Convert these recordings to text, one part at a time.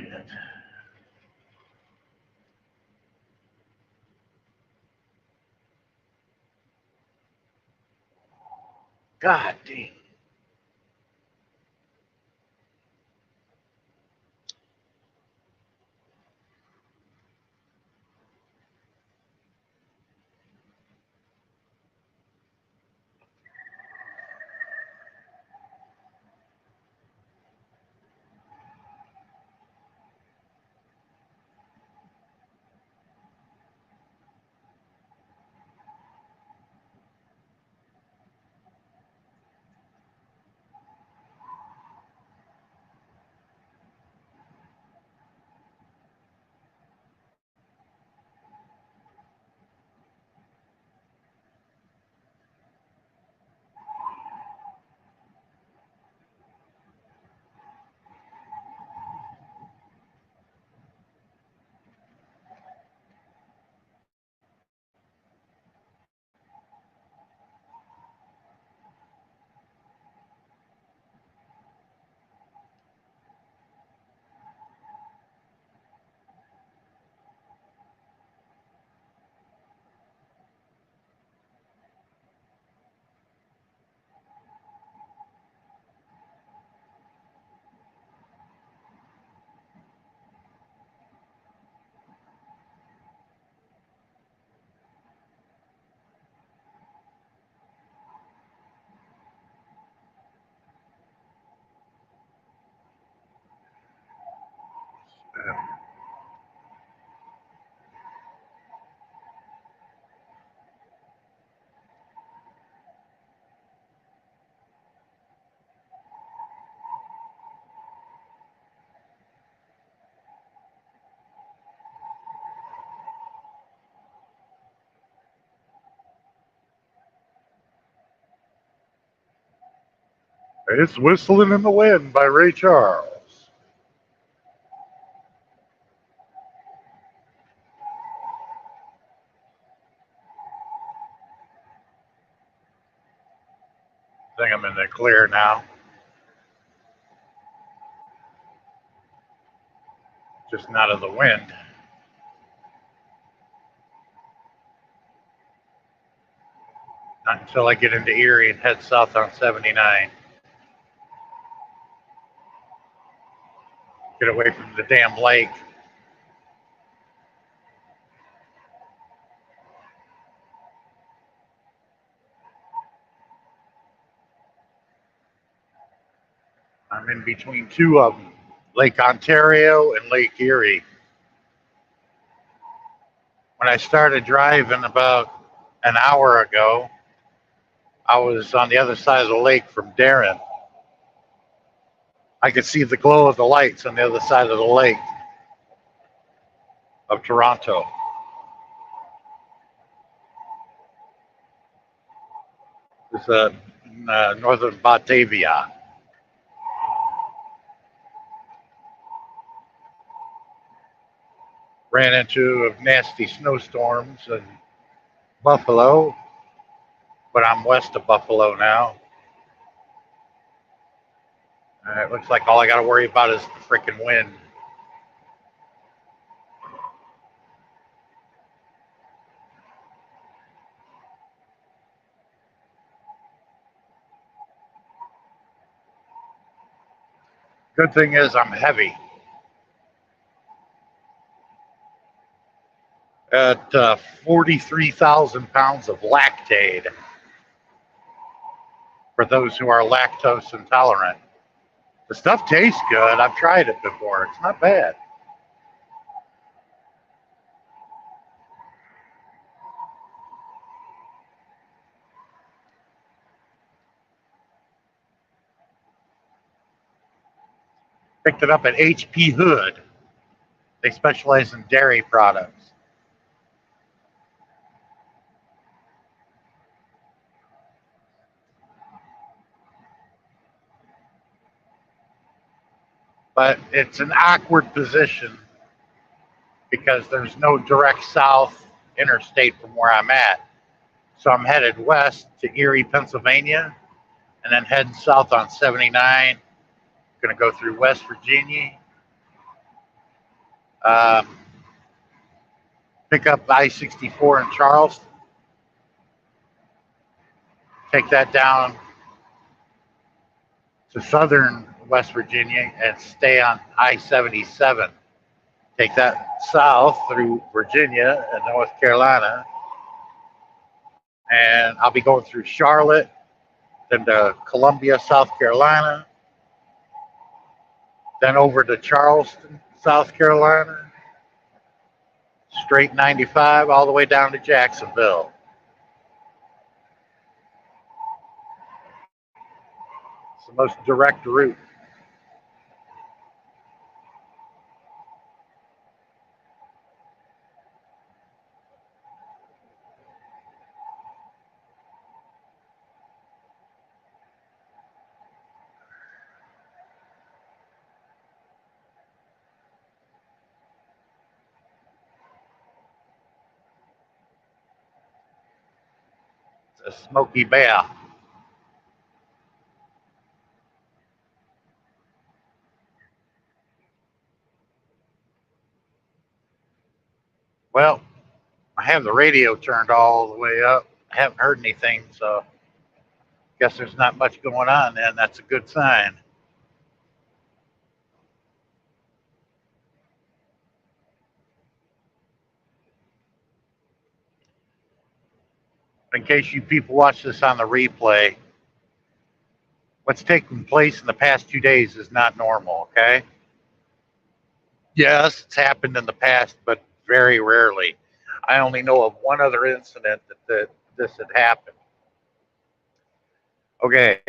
Shit. God damn. It's Whistling in the Wind by Ray Charles. I think I'm in the clear now. Just not of the wind. Not until I get into Erie and head south on 79. Get away from the damn lake. I'm in between two of them, Lake Ontario and Lake Erie. When I started driving about an hour ago, I was on the other side of the lake from Darren. I could see the glow of the lights on the other side of the lake of Toronto. It's northern Batavia. Ran into nasty snowstorms in Buffalo, but I'm west of Buffalo now. It looks like all I got to worry about is the freaking wind. Good thing is I'm heavy. At 43,000 pounds of lactate for those who are lactose intolerant. The stuff tastes good. I've tried it before. It's not bad. Picked it up at HP Hood. They specialize in dairy products. But it's an awkward position because there's no direct south interstate from where I'm at. So I'm headed west to Erie, Pennsylvania, and then heading south on 79. Going to go through West Virginia, Um, Pick up I-64 in Charleston, take that down to southern West Virginia, and stay on I-77. Take that south through Virginia and North Carolina, and I'll be going through Charlotte, then to Columbia, South Carolina, then over to Charleston, South Carolina, straight 95 all the way down to Jacksonville. It's the most direct route. It's a Smoky Bear. Well, I have the radio turned all the way up. I haven't heard anything, so guess there's not much going on then. That's a good sign. In case you people watch this on the replay, what's taken place in the past 2 days is not normal, okay? Yes, it's happened in the past, but very rarely. I only know of one other incident that this had happened. Okay,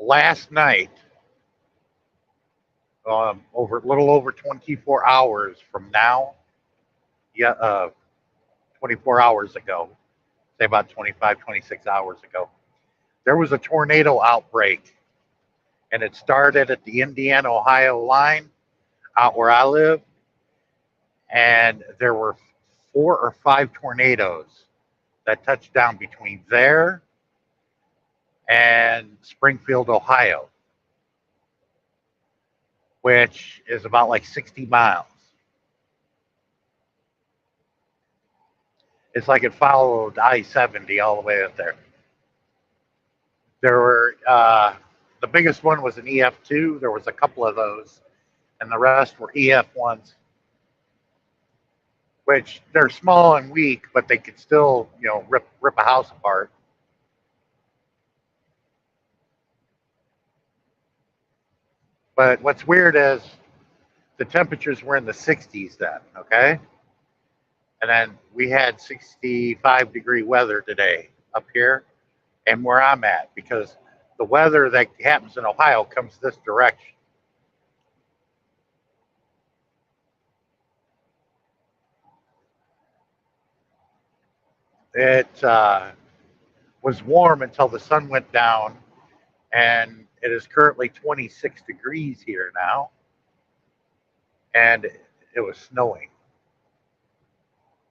last night, over a little over 24 hours from now, yeah, 24 hours ago, say about 25, 26 hours ago, there was a tornado outbreak, and it started at the Indiana Ohio line out where I live, and there were 4 or 5 tornadoes that touched down between there and Springfield, Ohio, which is about like 60 miles. It's like it followed I-70 all the way up there. There were the biggest one was an EF2. There was a couple of those, and the rest were EF1s, which they're small and weak, but they could still, rip a house apart. But what's weird is the temperatures were in the 60s then, okay? And then we had 65-degree weather today up here and where I'm at, because the weather that happens in Ohio comes this direction. It was warm until the sun went down, and it is currently 26 degrees here now, and it was snowing.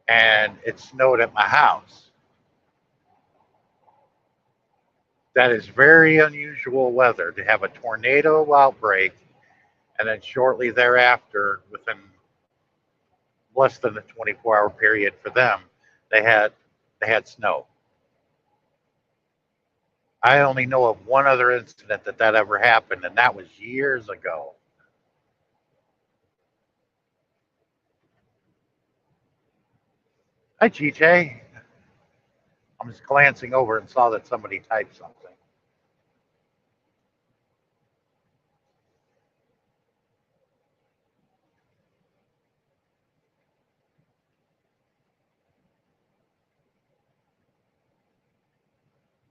And it snowed at my house. That is very unusual weather to have a tornado outbreak, and then shortly thereafter, within less than a 24-hour period for them, they had they had snow. I only know of one other incident that ever happened, and that was years ago. Hi, GJ. I'm just glancing over and saw that somebody typed something.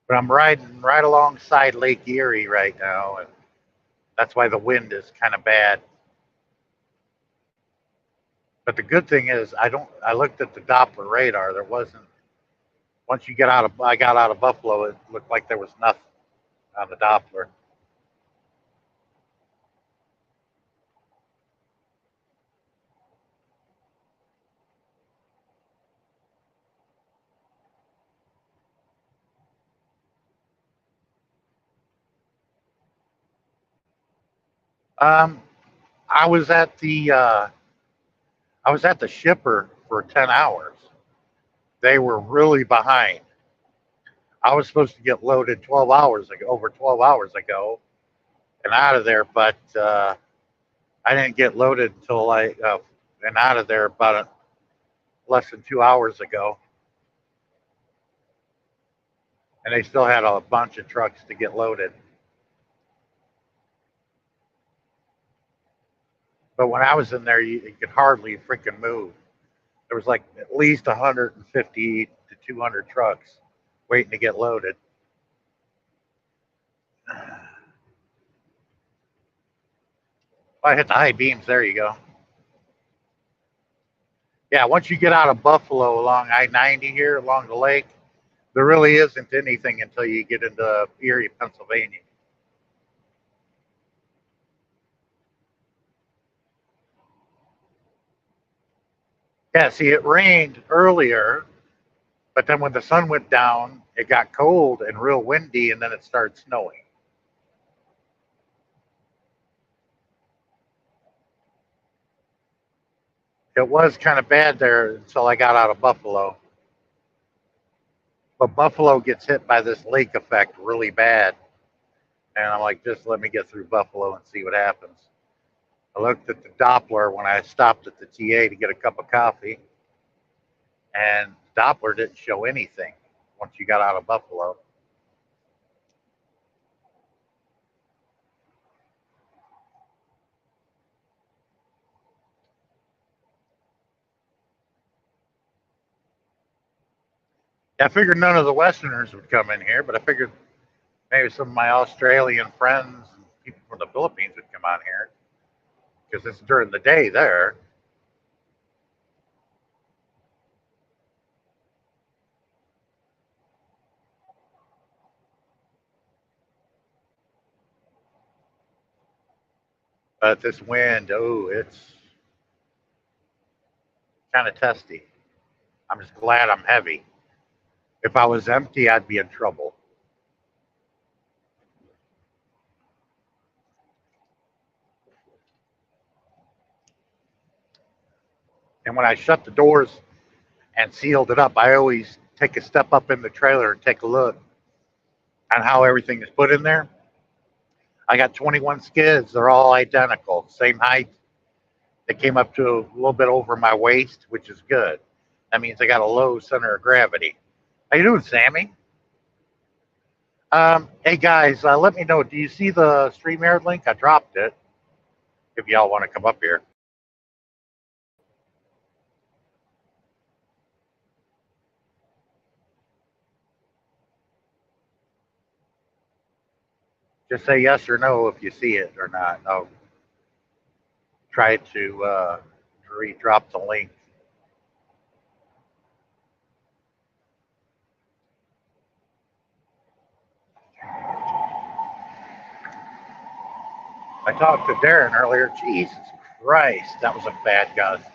But I'm riding right alongside Lake Erie right now, and that's why the wind is kind of bad. But the good thing is, I looked at the Doppler radar. There wasn't. Once I got out of Buffalo, it looked like there was nothing on the Doppler. Um, I was at the I was at the shipper for 10 hours. They were really behind. I was supposed to get loaded 12 hours ago, over 12 hours ago, and out of there, but I didn't get loaded until and out of there about less than 2 hours ago, and they still had a bunch of trucks to get loaded. But when I was in there, you could hardly freaking move. There was like at least 150 to 200 trucks waiting to get loaded. I hit the high beams. There you go. Yeah, once you get out of Buffalo along I-90 here along the lake, there really isn't anything until you get into Erie, Pennsylvania. Yeah, see, it rained earlier, but then when the sun went down, it got cold and real windy, and then it started snowing. It was kind of bad there until I got out of Buffalo. But Buffalo gets hit by this lake effect really bad. And I'm like, just let me get through Buffalo and see what happens. I looked at the Doppler when I stopped at the TA to get a cup of coffee, and Doppler didn't show anything once you got out of Buffalo. I figured none of the Westerners would come in here, but I figured maybe some of my Australian friends and people from the Philippines would come out here because it's during the day there. But this wind, oh, it's kind of testy. I'm just glad I'm heavy. If I was empty, I'd be in trouble. And when I shut the doors and sealed it up, I always take a step up in the trailer and take a look on how everything is put in there. I got 21 skids. They're all identical, same height. They came up to a little bit over my waist, which is good. That means I got a low center of gravity. How you doing, Sammy? Hey guys, let me know. Do you see the StreamYard link? I dropped it. If y'all want to come up here, just say yes or no if you see it or not. I'll try to re-drop the link. I talked to Darren earlier. Jesus Christ, that was a bad gust.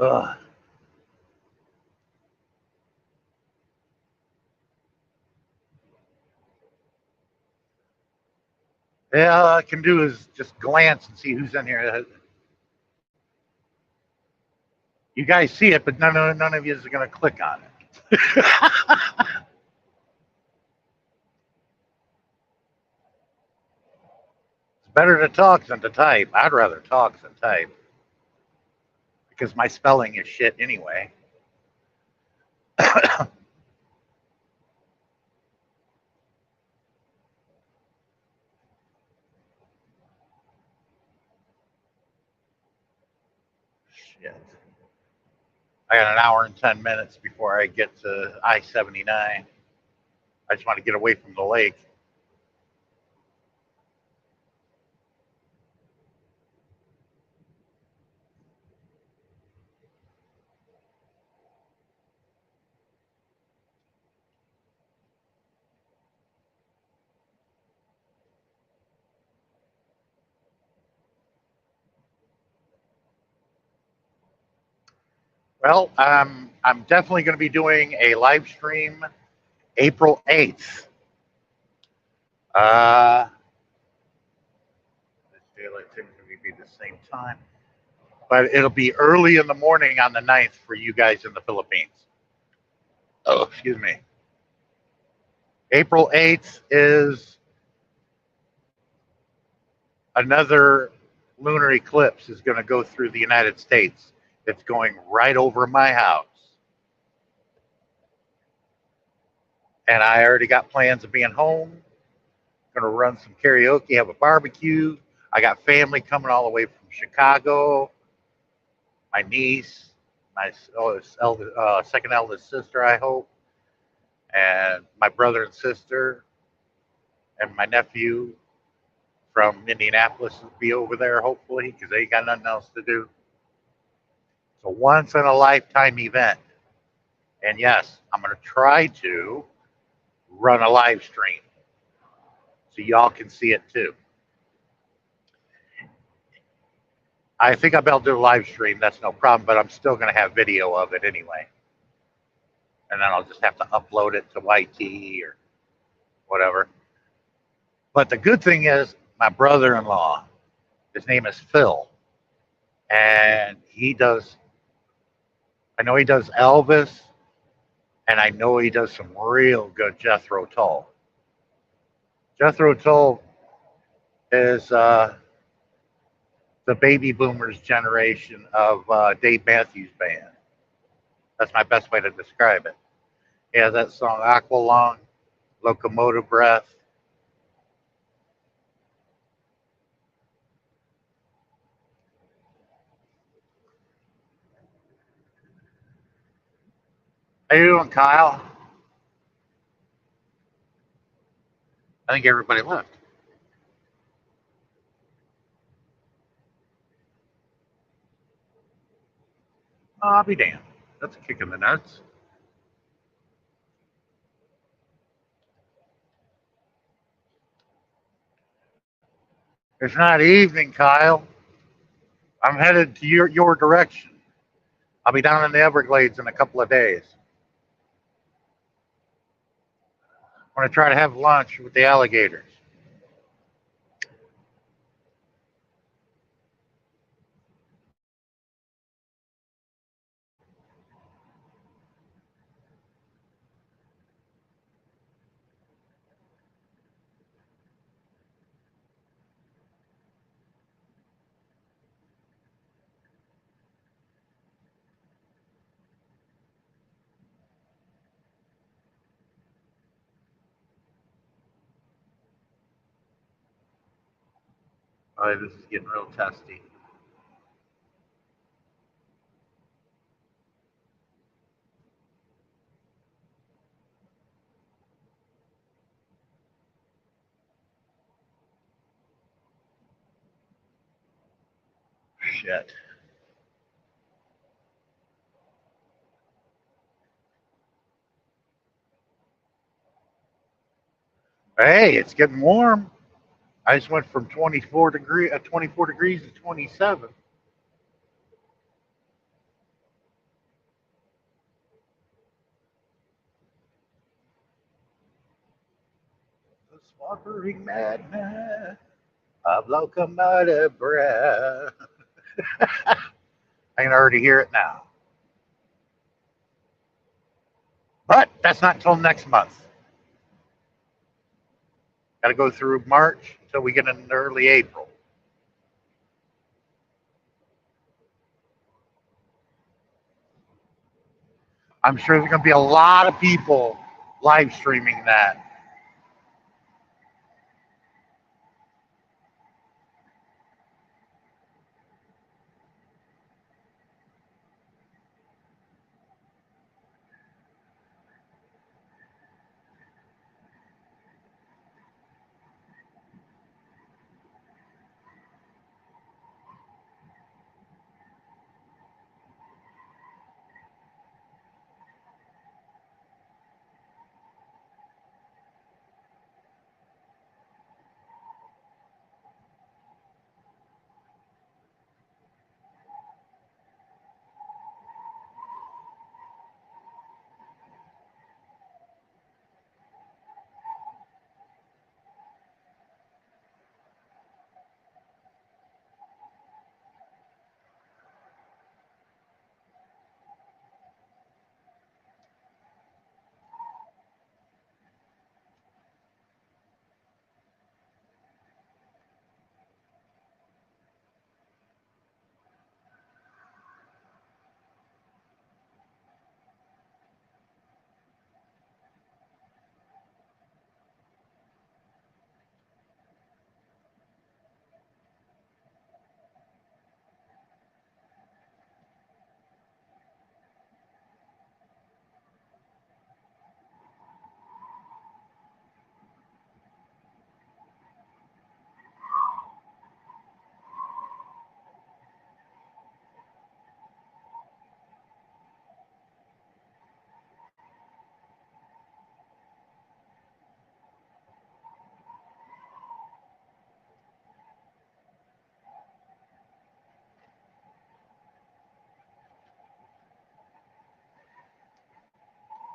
Ugh. Yeah, all I can do is just glance and see who's in here. You guys see it, but none of you is going to click on it. It's better to talk than to type. I'd rather talk than type because my spelling is shit anyway. Shit. I got an hour and 10 minutes before I get to I-79. I just want to get away from the lake. Well, I'm definitely going to be doing a live stream April 8th. This daylight typically be the same time, but it'll be early in the morning on the 9th for you guys in the Philippines. Oh, excuse me. April 8th is another lunar eclipse is going to go through the United States. It's going right over my house. And I already got plans of being home. Going to run some karaoke, have a barbecue. I got family coming all the way from Chicago. My niece, my second eldest sister, I hope, and my brother and sister, and my nephew from Indianapolis will be over there, hopefully, because they ain't got nothing else to do. It's a once in a lifetime event. And yes, I'm going to try to run a live stream so y'all can see it too. I think I'll be able to do a live stream. That's no problem, but I'm still going to have video of it anyway. And then I'll just have to upload it to YT or whatever. But the good thing is, my brother in law, his name is Phil, and I know he does Elvis, and I know he does some real good Jethro Tull. Jethro Tull is the baby boomers generation of Dave Matthews Band. That's my best way to describe it. He has that song Aqualung, Locomotive Breath. How you doing, Kyle? I think everybody left. Oh, I'll be damned. That's a kick in the nuts. It's not evening, Kyle. I'm headed to your direction. I'll be down in the Everglades in a couple of days. I'm going to try to have lunch with the alligators. Oh, this is getting real testy. Shit. Hey, it's getting warm. I just went from 24 degrees to 27. The smothering madness of locomotive breath. I can already hear it now. But that's not until next month. Got to go through March until we get into early April. I'm sure there's going to be a lot of people live streaming that.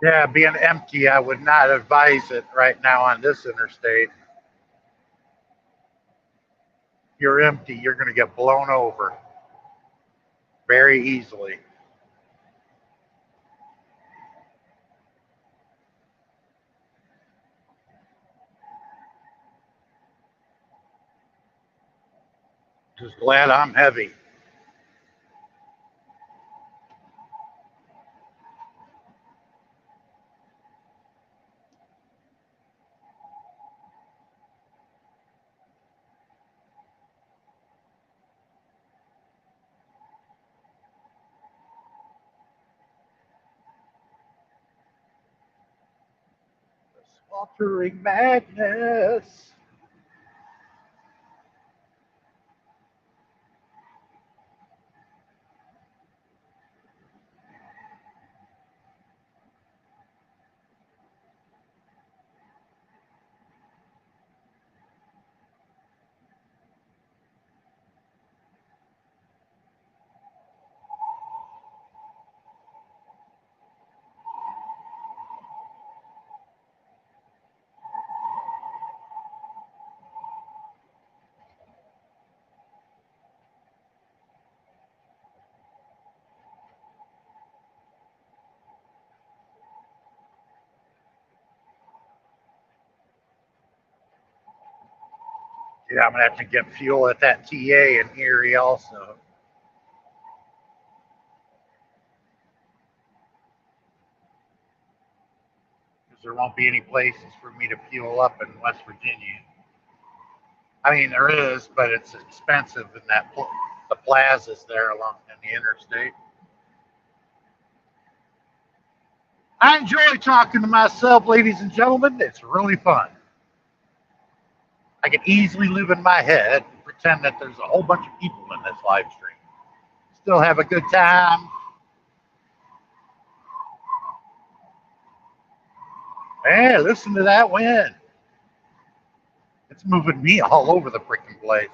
Yeah, being empty, I would not advise it right now on this interstate. If you're empty, you're going to get blown over very easily. Just glad I'm heavy. Sweltering madness. Yeah, I'm gonna have to get fuel at that TA in Erie also, because there won't be any places for me to fuel up in West Virginia. I mean, there is, but it's expensive in the plazas there along in the interstate. I enjoy talking to myself, ladies and gentlemen. It's really fun. I can easily live in my head and pretend that there's a whole bunch of people in this live stream. Still have a good time. Hey, listen to that wind. It's moving me all over the freaking place.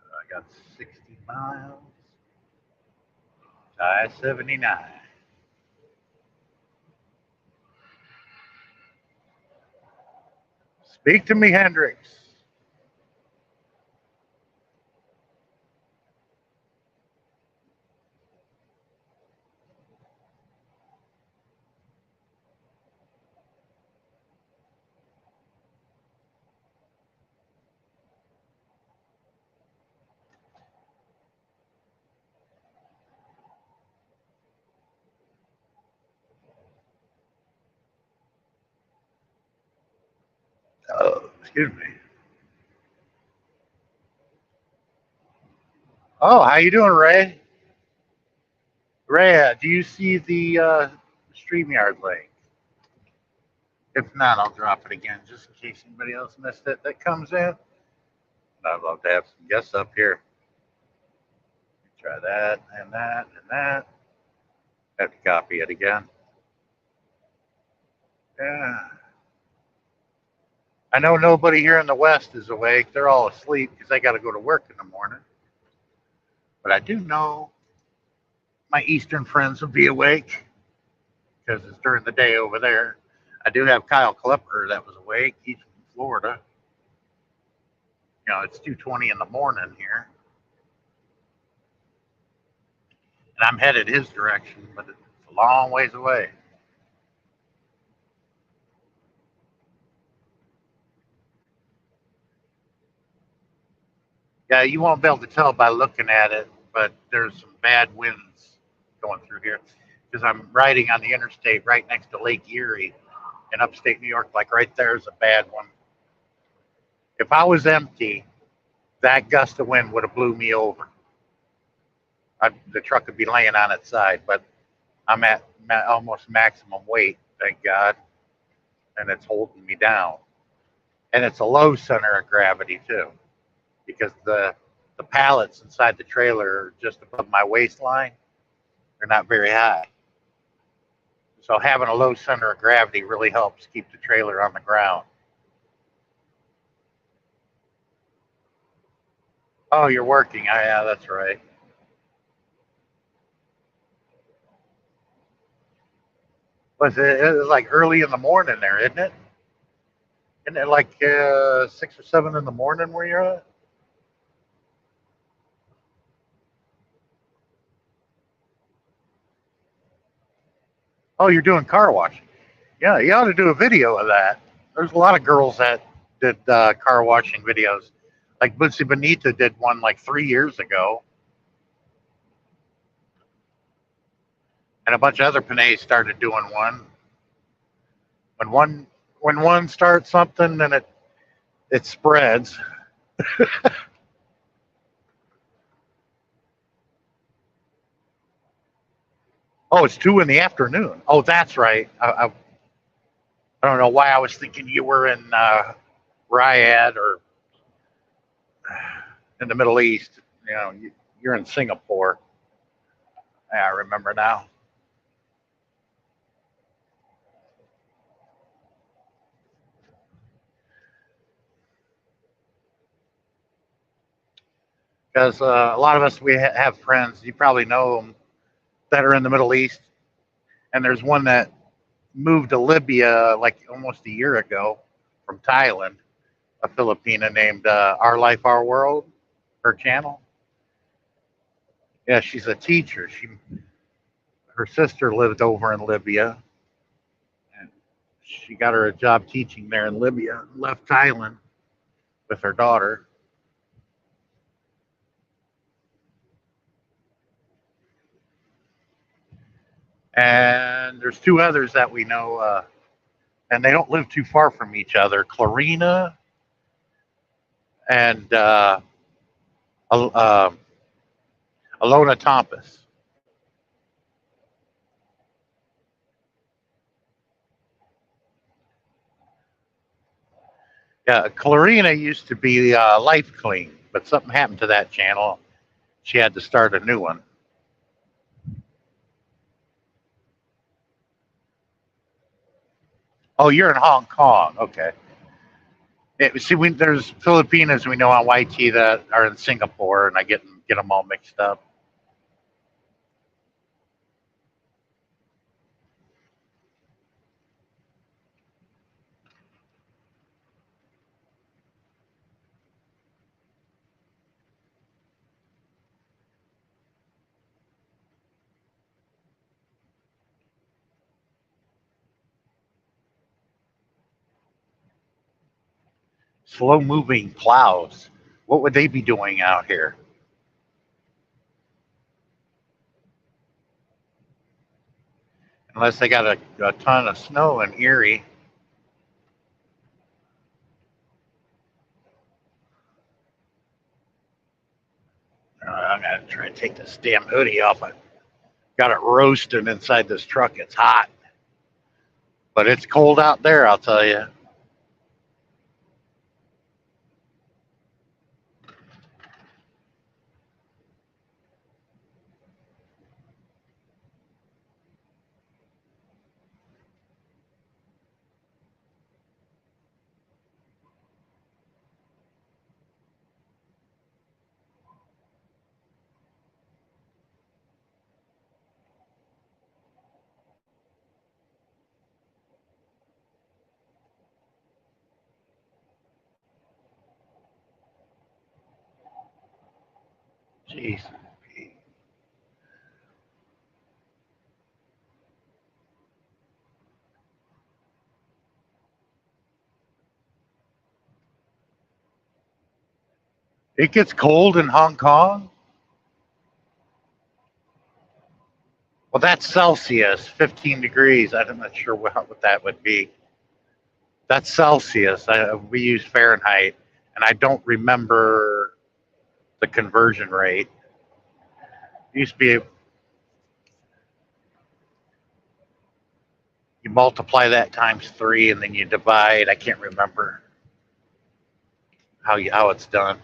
I got 60 miles. I 79. Speak to me, Hendrix. Oh, excuse me. Oh, how you doing, Ray? Ray, do you see the StreamYard link? If not, I'll drop it again just in case anybody else missed it that comes in. I'd love to have some guests up here. Try that and that and that. Have to copy it again. Yeah. I know nobody here in the West is awake. They're all asleep because they got to go to work in the morning. But I do know my Eastern friends will be awake because it's during the day over there. I do have Kyle Klepper that was awake. He's from Florida. You know, it's 2:20 in the morning here, and I'm headed his direction, but it's a long ways away. Yeah, you won't be able to tell by looking at it, but there's some bad winds going through here because I'm riding on the interstate right next to Lake Erie in upstate New York. Like right there's a bad one. If I was empty, that gust of wind would have blew me over. The truck would be laying on its side, but I'm at almost maximum weight, thank God, and it's holding me down. And it's a low center of gravity too, because the pallets inside the trailer are just above my waistline. They're not very high. So having a low center of gravity really helps keep the trailer on the ground. Oh, you're working. Oh, yeah, that's right. It was like early in the morning there, isn't it? Isn't it like 6 or 7 in the morning where you're at? Oh, you're doing car washing. Yeah, you ought to do a video of that. There's a lot of girls that did car washing videos. Like Bootsy Bonita did one like 3 years ago, and a bunch of other Panays started doing one. When one when one starts something, then it spreads. Oh, it's 2 in the afternoon. Oh, that's right. I don't know why I was thinking you were in Riyadh or in the Middle East. You know, you're in Singapore. Yeah, I remember now. Because a lot of us we have friends. You probably know them that are in the Middle East, and there's one that moved to Libya like almost a year ago from Thailand. A Filipina named Our Life Our World. Her channel. Yeah, she's a teacher. Her sister lived over in Libya, and she got her a job teaching there in Libya. Left Thailand with her daughter. And there's two others that we know, and they don't live too far from each other. Clarina and uh, Alona Tompas. Yeah, Clarina used to be Life Clean, but something happened to that channel. She had to start a new one. Oh, you're in Hong Kong. Okay. See, there's Filipinos we know on YT that are in Singapore, and I get them all mixed up. Slow moving plows. What would they be doing out here? Unless they got a ton of snow in Erie. I'm gonna try to take this damn hoodie off. I got it roasting inside this truck. It's hot, but it's cold out there. I'll tell you. Jeez. It gets cold in Hong Kong? Well, that's Celsius, 15 degrees. I'm not sure what that would be. That's Celsius. We use Fahrenheit, and I don't remember the conversion rate. It used to be you multiply that times 3, and then you divide. I can't remember how it's done.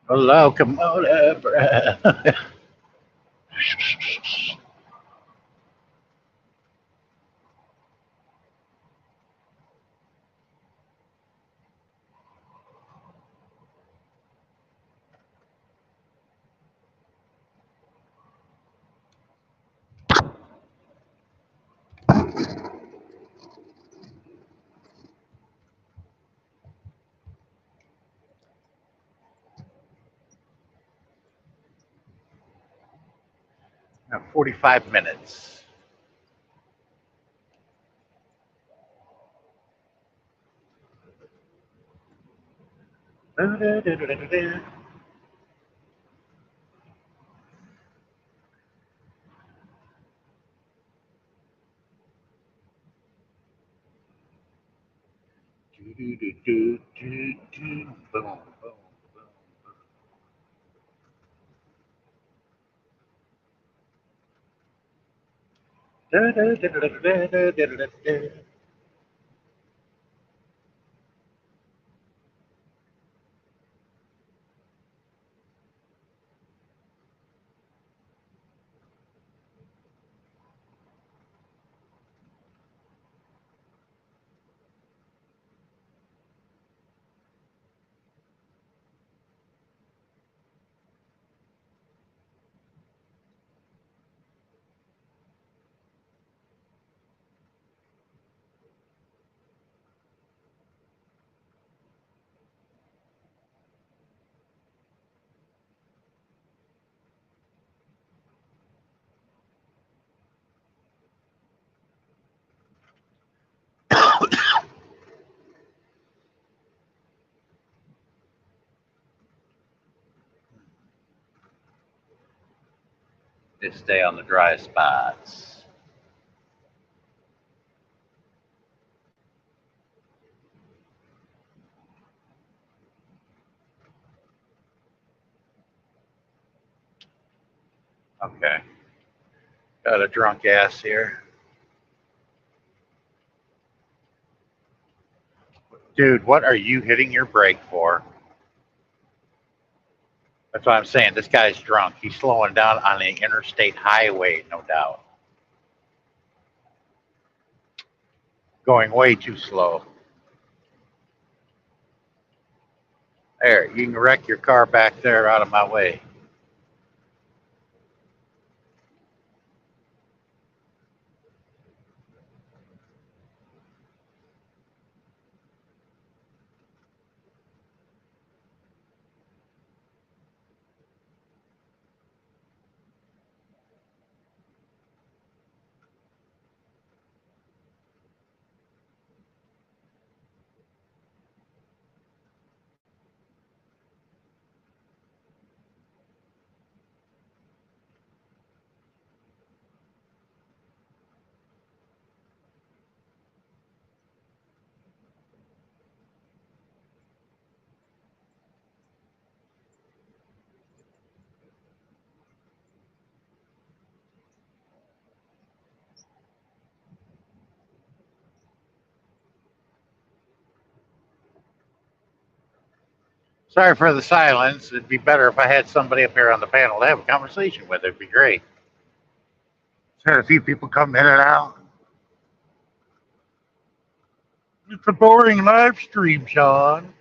Locomotive. 45 minutes. Just stay on the dry spots. Okay. Got a drunk ass here. Dude, what are you hitting your brake for? That's what I'm saying. This guy's drunk. He's slowing down on the interstate highway, no doubt. Going way too slow. There, you can wreck your car back there out of my way. Sorry for the silence. It'd be better if I had somebody up here on the panel to have a conversation with. It'd be great. Had a few people come in and out. It's a boring live stream, Sean.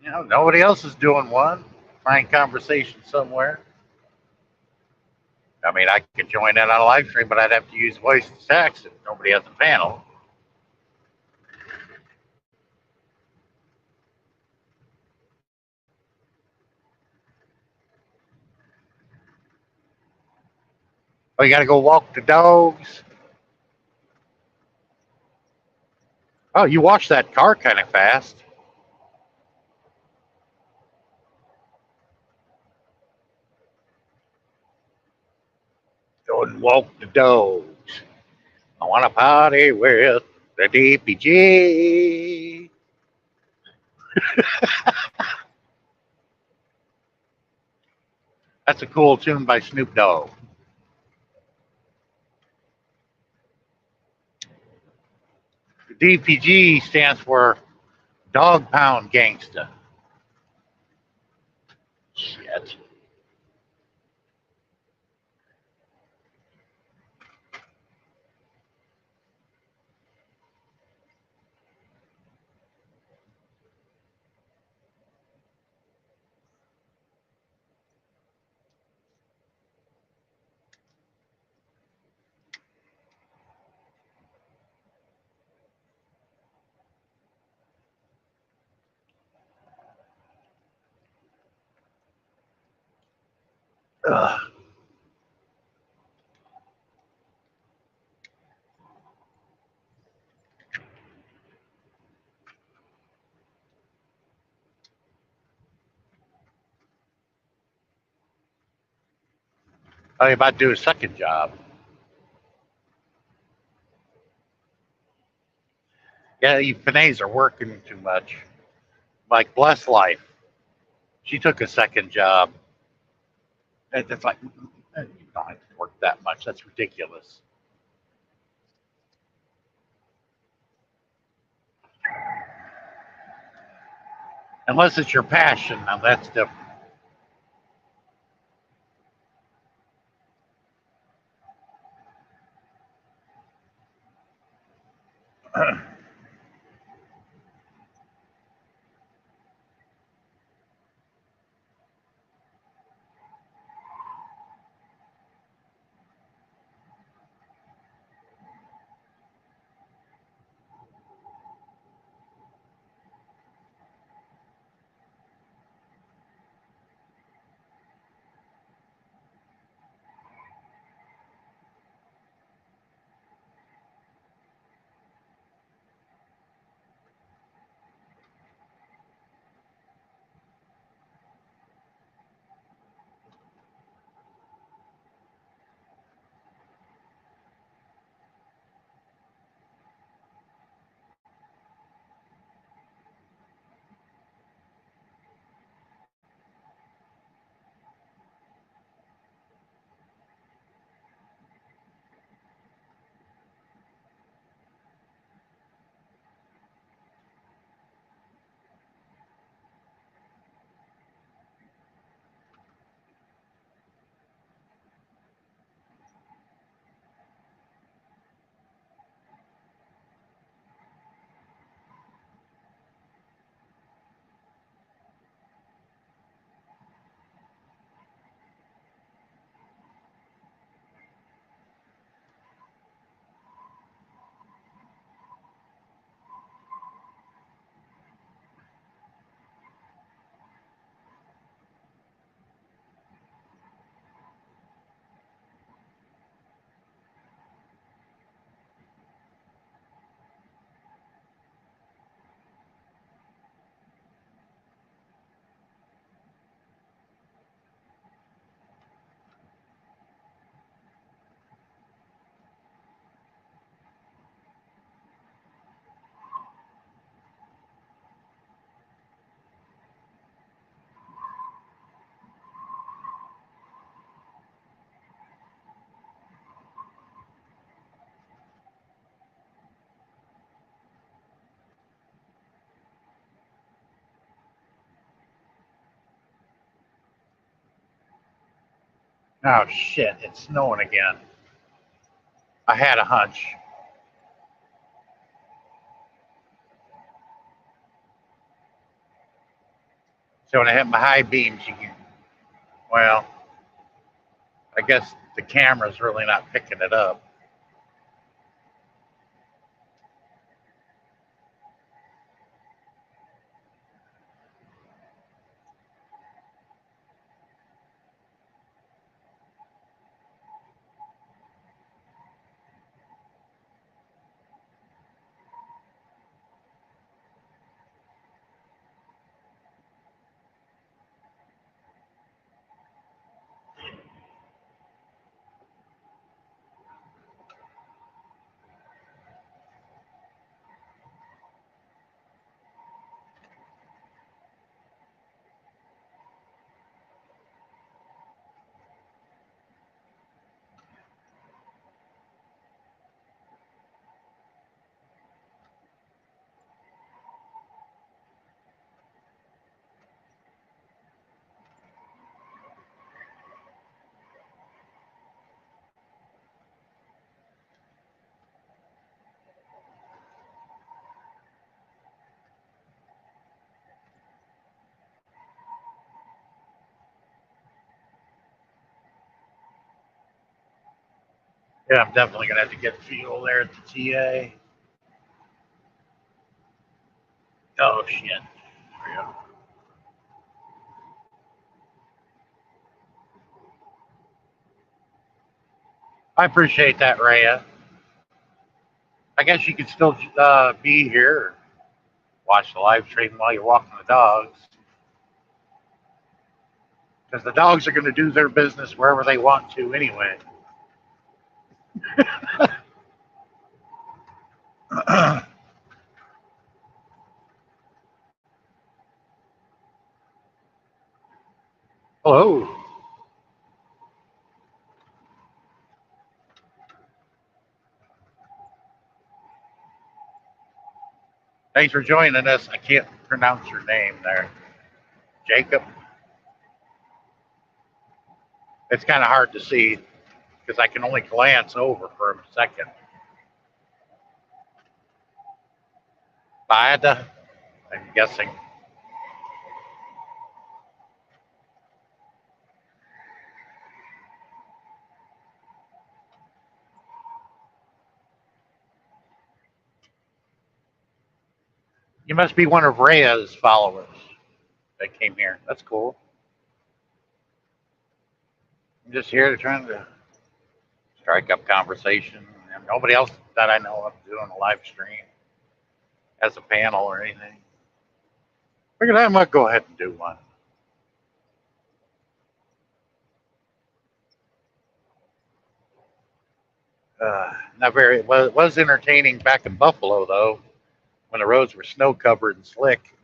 Nobody else is doing one. Find conversation somewhere. I mean, I could join in on a live stream, but I'd have to use voice to text if nobody has a panel. Oh, you got to go walk the dogs. Oh, you washed that car kind of fast. Go and walk the dogs. I want to party with the DPG. That's a cool tune by Snoop Dogg. The DPG stands for Dog Pound Gangsta. Shit. Ugh. How you about to do a second job? Yeah, you Finnays are working too much. Like Bless Life, she took a second job. It's like you don't have to work that much. That's ridiculous. Unless it's your passion, now that's different. Oh shit, it's snowing again. I had a hunch. So when I hit my high beams, you can, well, I guess the camera's really not picking it up. Yeah, I'm definitely gonna have to get fuel there at the TA. Oh shit. Yeah. I appreciate that, Rhea. I guess you could still be here, watch the live stream while you're walking the dogs, because the dogs are going to do their business wherever they want to anyway. Hello. Thanks for joining us. I can't pronounce your name there. Jacob. It's kind of hard to see because I can only glance over for a second. Bada, I'm guessing. You must be one of Rhea's followers that came here. That's cool. I'm just here to try to strike up conversation. And nobody else that I know of doing a live stream as a panel or anything. Figured I might go ahead and do one. Not very. Well, it was entertaining back in Buffalo though, when the roads were snow covered and slick.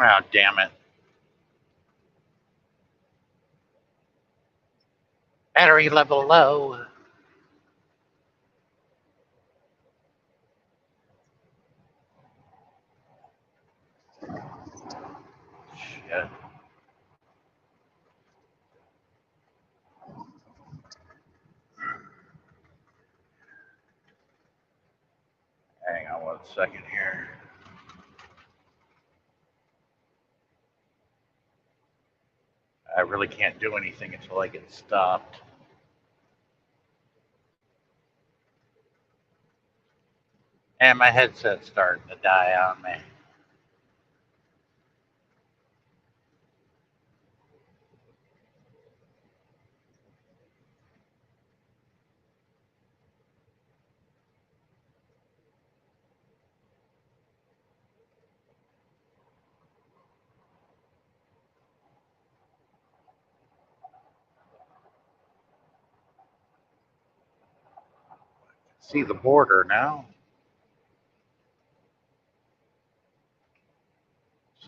Oh damn it! Battery level low. Shit. Hang on 1 second here. I really can't do anything until I get stopped. And my headset's starting to die on me. See the border now.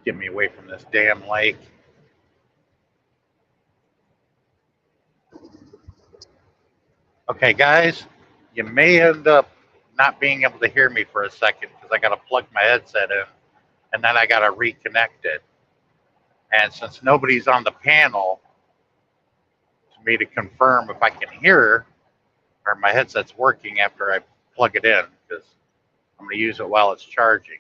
Get me away from this damn lake. Okay, guys, you may end up not being able to hear me for a second because I got to plug my headset in and then I got to reconnect it. And since nobody's on the panel to me to confirm if I can hear or my headset's working after I plug it in, because I'm going to use it while it's charging.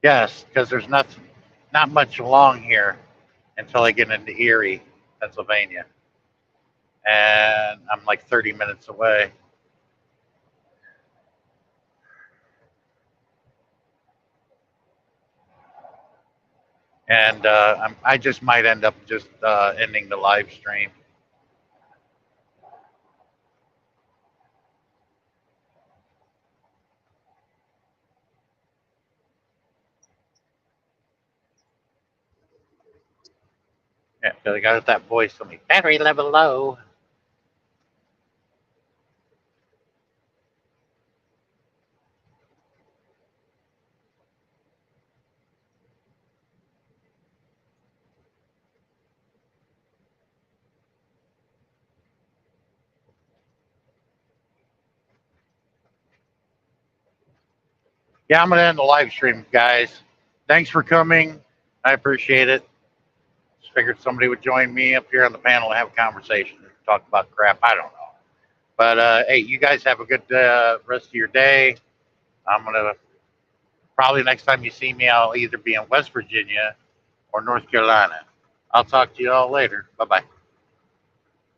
Yes, because there's not much along here until I get into Erie, Pennsylvania. And I'm like 30 minutes away. And I just might end up just ending the live stream. Yeah, because I got that voice on me. Battery level low. Yeah, I'm going to end the live stream, guys. Thanks for coming. I appreciate it. Just figured somebody would join me up here on the panel and have a conversation, talk about crap. I don't know. But hey, you guys have a good rest of your day. I'm going to probably next time you see me, I'll either be in West Virginia or North Carolina. I'll talk to you all later. Bye bye.